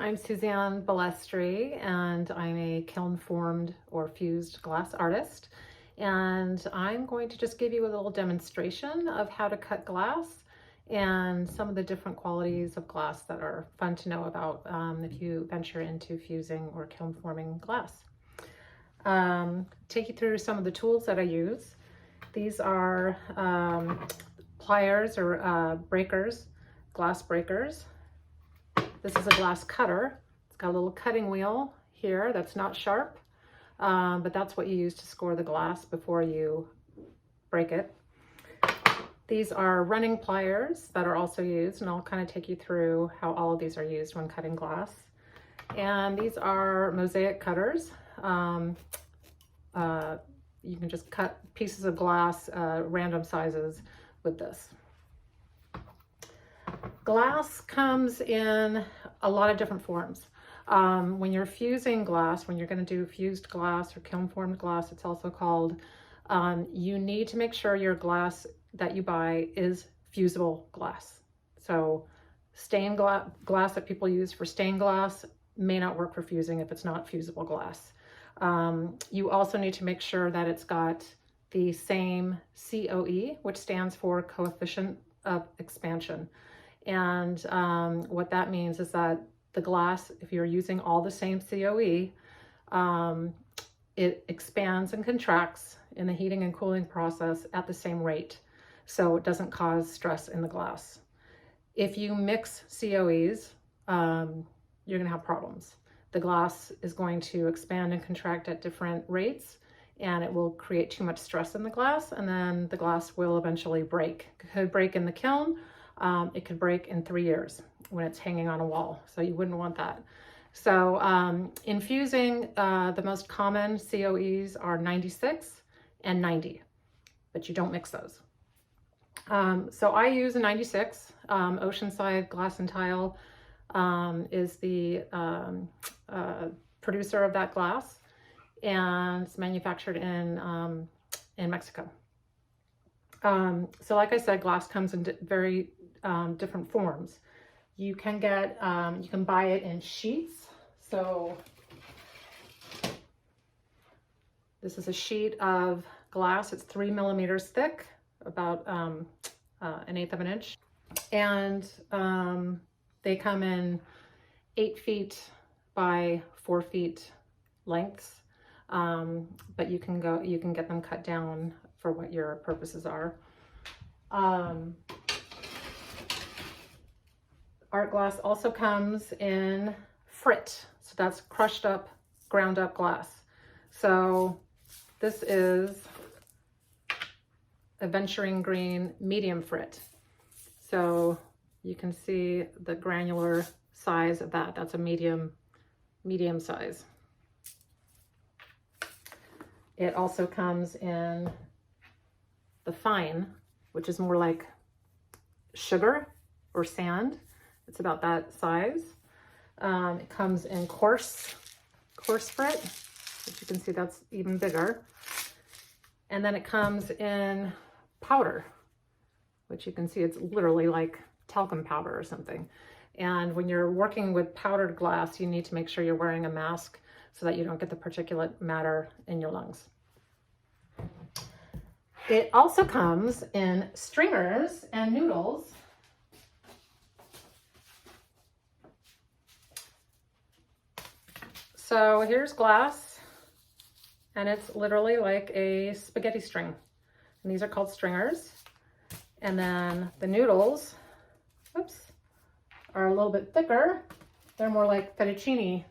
I'm Suzanne Balestri, and I'm a kiln-formed or fused glass artist. And I'm going to just give you a little demonstration of how to cut glass and some of the different qualities of glass that are fun to know about if you venture into fusing or kiln-forming glass. Take you through some of the tools that I use. These are pliers or breakers, glass breakers. This is a glass cutter. It's got a little cutting wheel here that's not sharp, but that's what you use to score the glass before you break it. These are running pliers that are also used, and I'll kind of take you through how all of these are used when cutting glass. And these are mosaic cutters. You can just cut pieces of glass, random sizes with this. Glass comes in a lot of different forms. When you're fusing glass, when you're going to do fused glass or kiln-formed glass, it's also called, you need to make sure your glass that you buy is fusible glass. So stained glass that people use for stained glass may not work for fusing if it's not fusible glass. You also need to make sure that it's got the same COE, which stands for coefficient of expansion. And what that means is that the glass, if you're using all the same COE, it expands and contracts in the heating and cooling process at the same rate, so it doesn't cause stress in the glass. If you mix COEs, you're gonna have problems. The glass is going to expand and contract at different rates, and it will create too much stress in the glass, and then the glass will eventually break. It could break in the kiln. It could break in 3 years when it's hanging on a wall, so you wouldn't want that. So in fusing, the most common COEs are 96 and 90, but you don't mix those. So I use a 96. Oceanside Glass and Tile is the producer of that glass, and it's manufactured in Mexico. So like I said, glass comes in very different forms. You can get, you can buy it in sheets. So this is a sheet of glass. It's 3 millimeters thick, about 1/8 of an inch. And they come in 8 feet by 4 feet lengths. But you can get them cut down for what your purposes are. Art glass also comes in frit, so that's crushed up, ground up glass. So this is aventurine green medium frit. So you can see the granular size of that. That's a medium size. It also comes in the fine, which is more like sugar or sand. It's about that size. It comes in coarse frit, which you can see that's even bigger. And then it comes in powder, which you can see it's literally like talcum powder or something. And when you're working with powdered glass, you need to make sure you're wearing a mask so that you don't get the particulate matter in your lungs. It also comes in stringers and noodles. So here's glass, and it's literally like a spaghetti string. And these are called stringers. And then the noodles, whoops, are a little bit thicker. They're more like fettuccine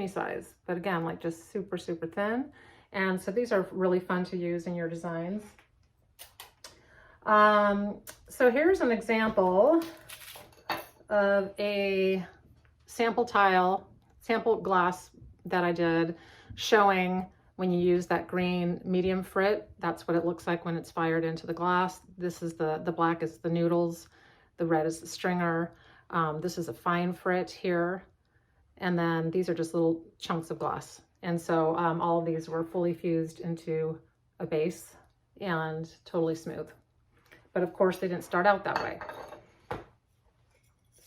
size, but again, like just super, super thin. And so these are really fun to use in your designs. So here's an example of a sample glass that I did, showing when you use that green medium frit, that's what it looks like when it's fired into the glass. This is the black is the noodles, the red is the stringer. This is a fine frit here. And then these are just little chunks of glass. And so all of these were fully fused into a base and totally smooth. But of course they didn't start out that way.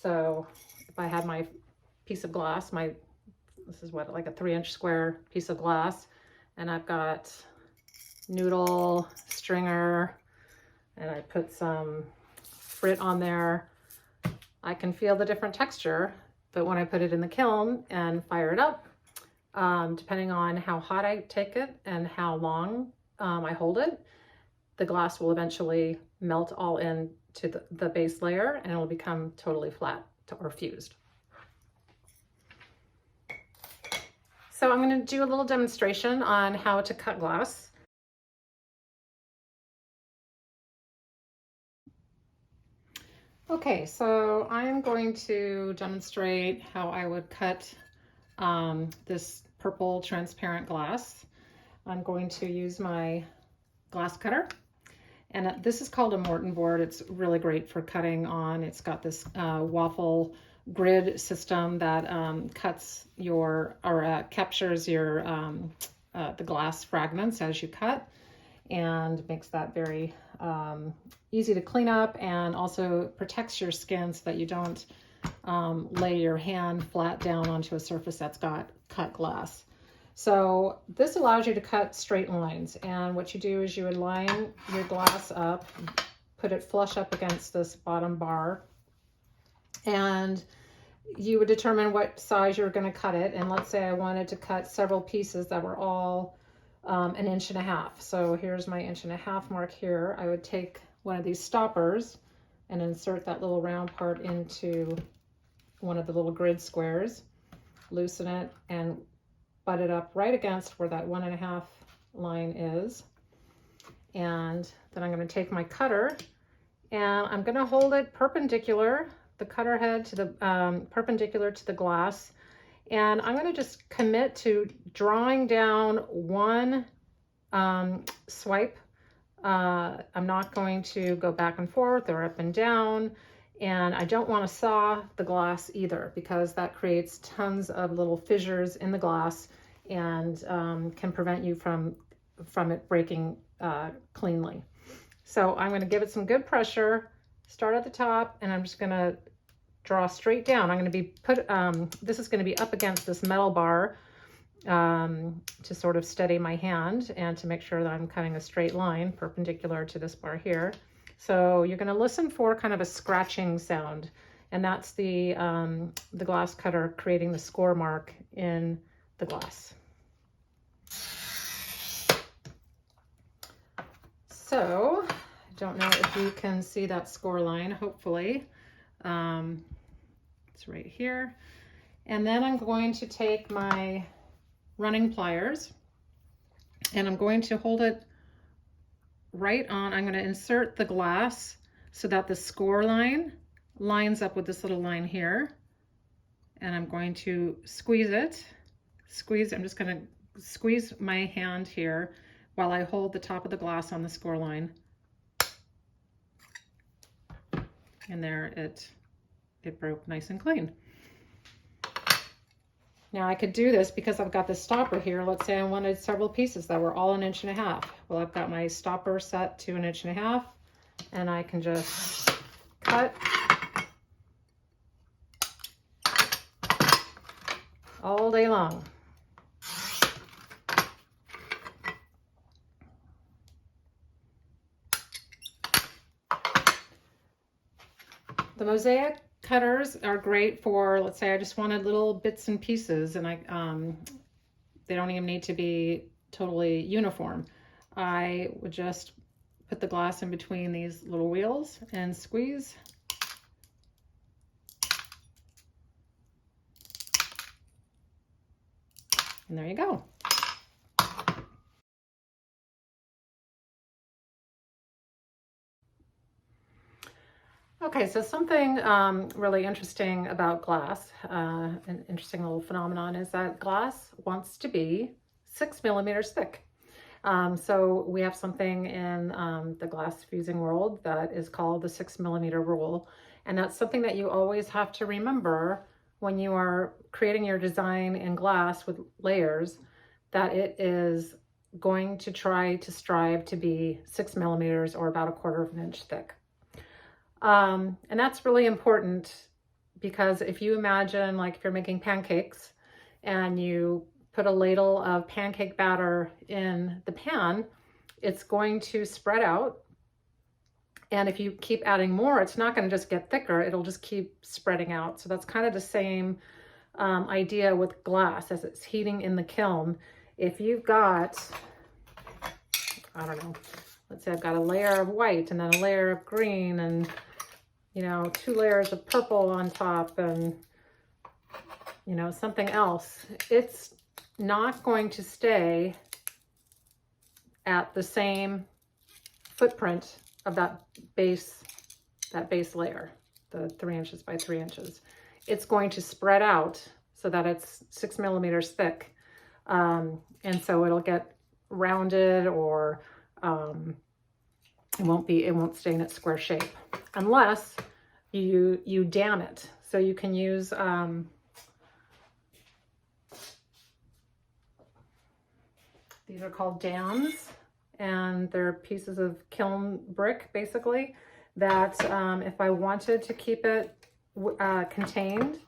So if I had my piece of glass. This is what, like a 3-inch square piece of glass. And I've got noodle, stringer, and I put some frit on there. I can feel the different texture, but when I put it in the kiln and fire it up, depending on how hot I take it and how long I hold it, the glass will eventually melt all into the base layer and it will become totally flat or fused. So I'm going to do a little demonstration on how to cut glass. Okay, so I'm going to demonstrate how I would cut this purple transparent glass. I'm going to use my glass cutter, and this is called a Morton board. It's really great for cutting on. It's got this waffle grid system that cuts captures your the glass fragments as you cut, and makes that very easy to clean up, and also protects your skin so that you don't lay your hand flat down onto a surface that's got cut glass. So this allows you to cut straight lines, and what you do is you would line your glass up, put it flush up against this bottom bar, and you would determine what size you're going to cut it. And let's say I wanted to cut several pieces that were all 1.5 inches. So here's my 1.5 inch mark here. I would take one of these stoppers and insert that little round part into one of the little grid squares, loosen it, and butt it up right against where that 1.5 line is. And then I'm going to take my cutter and I'm going to hold it perpendicular, the cutter head to the perpendicular to the glass, and I'm going to just commit to drawing down one swipe. I'm not going to go back and forth or up and down, and I don't want to saw the glass either, because that creates tons of little fissures in the glass and can prevent you from it breaking cleanly. So I'm going to give it some good pressure, start at the top, and I'm just going to draw straight down. I'm going to be this is going to be up against this metal bar to sort of steady my hand and to make sure that I'm cutting a straight line perpendicular to this bar here. So you're going to listen for kind of a scratching sound, and that's the glass cutter creating the score mark in the glass. So I don't know if you can see that score line, hopefully. It's right here. And then I'm going to take my running pliers and I'm going to hold it right on. I'm going to insert the glass so that the score line lines up with this little line here. And I'm going to squeeze it. I'm just going to squeeze my hand here while I hold the top of the glass on the score line. And there it broke nice and clean. Now I could do this because I've got this stopper here. Let's say I wanted several pieces that were all 1.5 inches. Well, I've got my stopper set to 1.5 inches, and I can just cut all day long. The mosaic cutters are great for, let's say I just wanted little bits and pieces, and they don't even need to be totally uniform. I would just put the glass in between these little wheels and squeeze. And there you go. Okay, so something really interesting about glass, an interesting little phenomenon, is that glass wants to be 6 millimeters thick. So we have something in the glass fusing world that is called the 6 millimeter rule. And that's something that you always have to remember when you are creating your design in glass with layers, that it is going to try to strive to be 6 millimeters or about 1/4 inch thick. And that's really important because if you imagine, like if you're making pancakes and you put a ladle of pancake batter in the pan, it's going to spread out. And if you keep adding more, it's not going to just get thicker, it'll just keep spreading out. So that's kind of the same idea with glass as it's heating in the kiln. If you've got, I don't know, let's say I've got a layer of white and then a layer of green and, you know, 2 layers of purple on top and, you know, something else, it's not going to stay at the same footprint of that base layer, the 3 inches by 3 inches. It's going to spread out so that it's 6 millimeters thick. And so it'll get rounded, or it won't stay in its square shape unless you dam it. So you can use these are called dams, and they're pieces of kiln brick basically that if I wanted to keep it contained,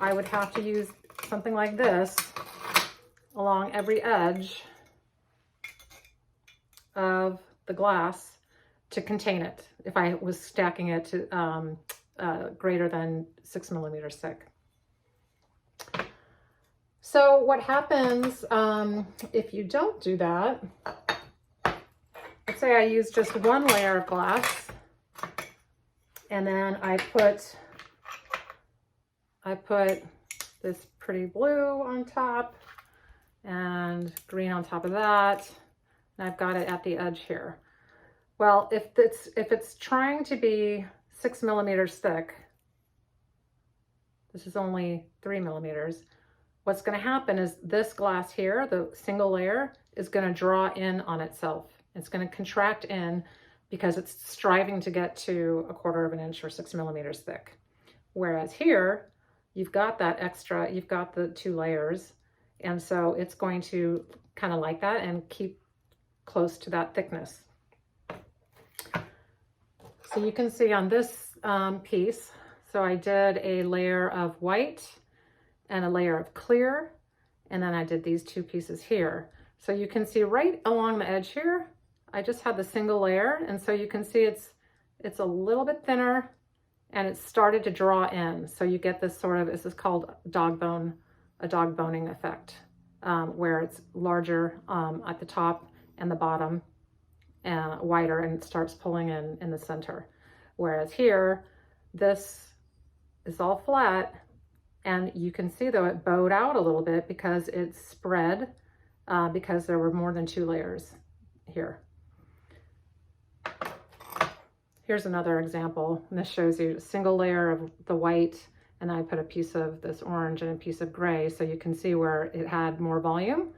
I would have to use something like this along every edge of the glass to contain it if I was stacking it to greater than 6 millimeters thick. So what happens if you don't do that? Let's say I use just 1 layer of glass, and then I put this pretty blue on top and green on top of that, and I've got it at the edge here. Well, if it's trying to be 6 millimeters thick, this is only 3 millimeters. What's going to happen is this glass here, the single layer, is going to draw in on itself. It's going to contract in because it's striving to get to 1/4 of an inch or 6 millimeters thick. Whereas here, you've got that extra, you've got the 2 layers, and so it's going to kind of like that and keep close to that thickness. So you can see on this piece, so I did a layer of white and a layer of clear, and then I did these 2 pieces here. So you can see right along the edge here, I just had the single layer, and so you can see it's a little bit thinner and it's started to draw in. So you get this sort of, this is called a dog boning effect, where it's larger at the top and the bottom, wider, and it starts pulling in the center. Whereas here, this is all flat, and you can see though it bowed out a little bit because it's spread, because there were more than 2 layers here. Here's another example, and this shows you a single layer of the white, and I put a piece of this orange and a piece of gray, so you can see where it had more volume.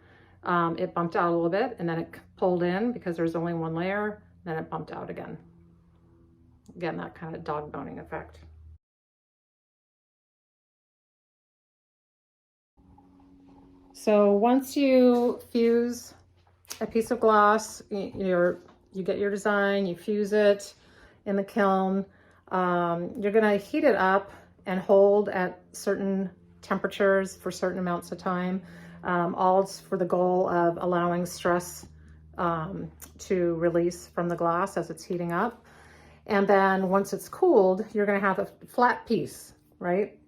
It bumped out a little bit, and then it pulled in because there's only 1 layer, then it bumped out again. Again, that kind of dog boning effect. So once you fuse a piece of glass, you get your design, you fuse it in the kiln, you're gonna heat it up and hold at certain temperatures for certain amounts of time, all for the goal of allowing stress to release from the glass as it's heating up. And then once it's cooled, you're gonna have a flat piece, right?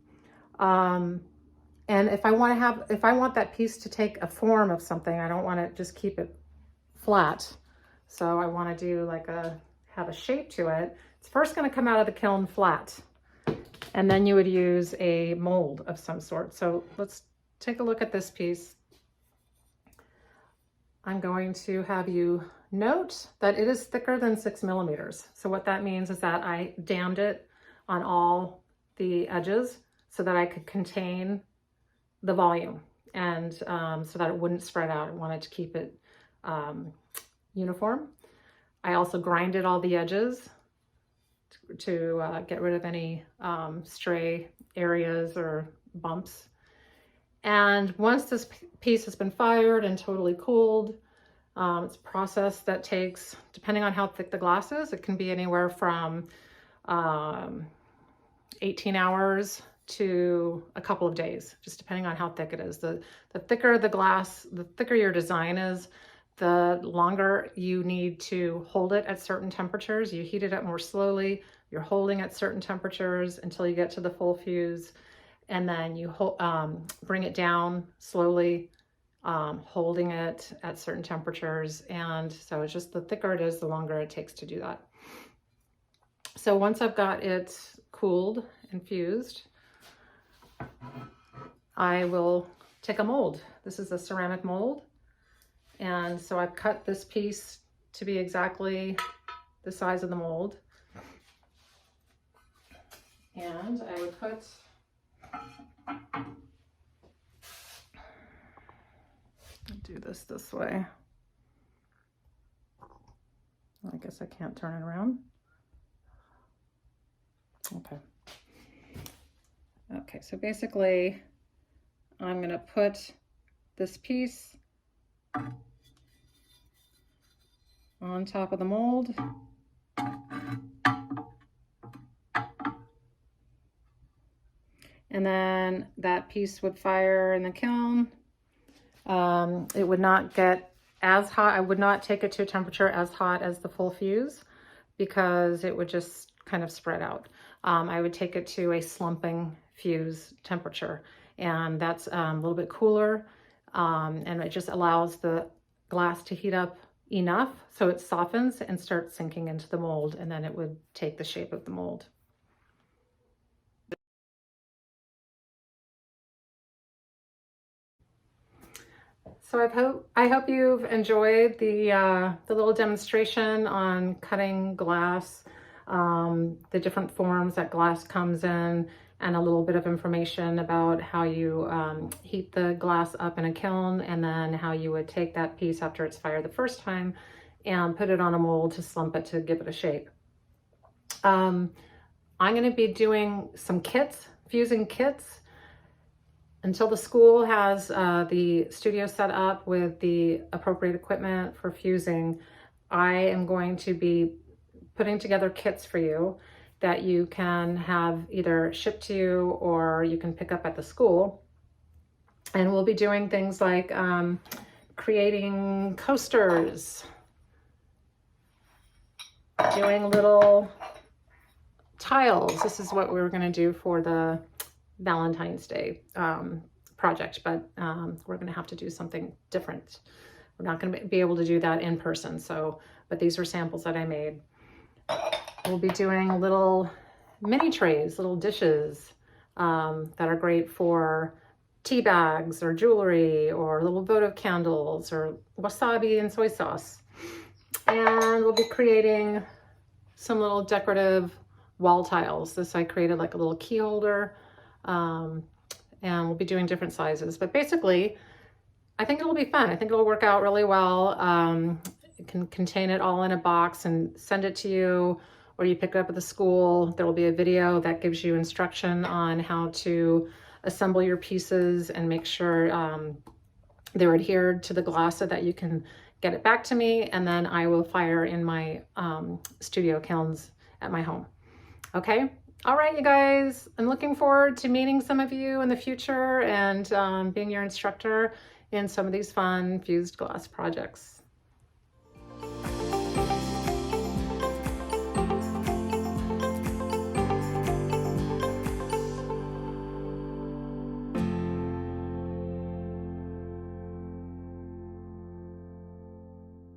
And if I want that piece to take a form of something, I don't want to just keep it flat. So I want to do like have a shape to it. It's first going to come out of the kiln flat, and then you would use a mold of some sort. So let's take a look at this piece. I'm going to have you note that it is thicker than 6 millimeters. So what that means is that I dammed it on all the edges so that I could contain the volume, and so that it wouldn't spread out. I wanted to keep it uniform. I also grinded all the edges to get rid of any stray areas or bumps. And once this piece has been fired and totally cooled, it's a process that takes, depending on how thick the glass is, it can be anywhere from 18 hours to a couple of days, just depending on how thick it is. The thicker the glass, the thicker your design is, the longer you need to hold it at certain temperatures. You heat it up more slowly, you're holding at certain temperatures until you get to the full fuse, and then you bring it down slowly, holding it at certain temperatures. And so it's just the thicker it is, the longer it takes to do that. So once I've got it cooled and fused, I will take a mold. This is a ceramic mold. And so I've cut this piece to be exactly the size of the mold. And I would put do this way. I guess I can't turn it around. Okay, so basically I'm gonna put this piece on top of the mold. And then that piece would fire in the kiln. It would not get as hot. I would not take it to a temperature as hot as the full fuse because it would just kind of spread out. I would take it to a slumping fuse temperature, and that's a little bit cooler, and it just allows the glass to heat up enough so it softens and starts sinking into the mold, and then it would take the shape of the mold. So I hope you've enjoyed the little demonstration on cutting glass, the different forms that glass comes in, and a little bit of information about how you heat the glass up in a kiln, and then how you would take that piece after it's fired the first time and put it on a mold to slump it to give it a shape. I'm going to be doing some kits, fusing kits. Until the school has the studio set up with the appropriate equipment for fusing, I am going to be putting together kits for you that you can have either shipped to you or you can pick up at the school. And we'll be doing things like creating coasters, doing little tiles. This is what we were going to do for the Valentine's Day project, but we're going to have to do something different. We're not going to be able to do that in person. So, but these are samples that I made. We'll be doing little mini trays, little dishes that are great for tea bags or jewelry or little votive candles or wasabi and soy sauce. And we'll be creating some little decorative wall tiles. This I created like a little key holder. And we'll be doing different sizes, but basically I think it'll be fun. I think it'll work out really well. You can contain it all in a box and send it to you, or you pick it up at the school. There will be a video that gives you instruction on how to assemble your pieces and make sure they're adhered to the glass so that you can get it back to me, and then I will fire in my studio kilns at my home. Okay? All right, you guys, I'm looking forward to meeting some of you in the future and being your instructor in some of these fun fused glass projects.